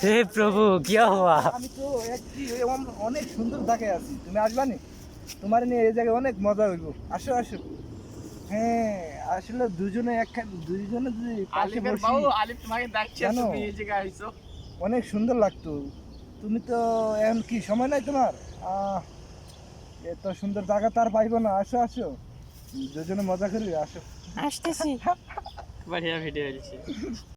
हे प्रभु क्या हुआ? আমি তো অনেক সুন্দর জায়গায় আছি, তুমি আসবা নি? তোমার নিয়ে এই জায়গায় অনেক মজা হইব। আসো আসো। হ্যাঁ, আসলে দুজনে যদি পাশে আলিফের বসি, বাবু, আলিফ তোমাকে ডাকছে, জানো? তুমি এই জায়গায় আইছো। অনেক সুন্দর লাগতো। তুমি তো এখন কি সময় নাই তোমার? আহ এত সুন্দর জায়গা তো আর পাইবো না। আসো আসো, দুজনে মজা করি, আসো। আসতেছি। बढ़िया वीडियो है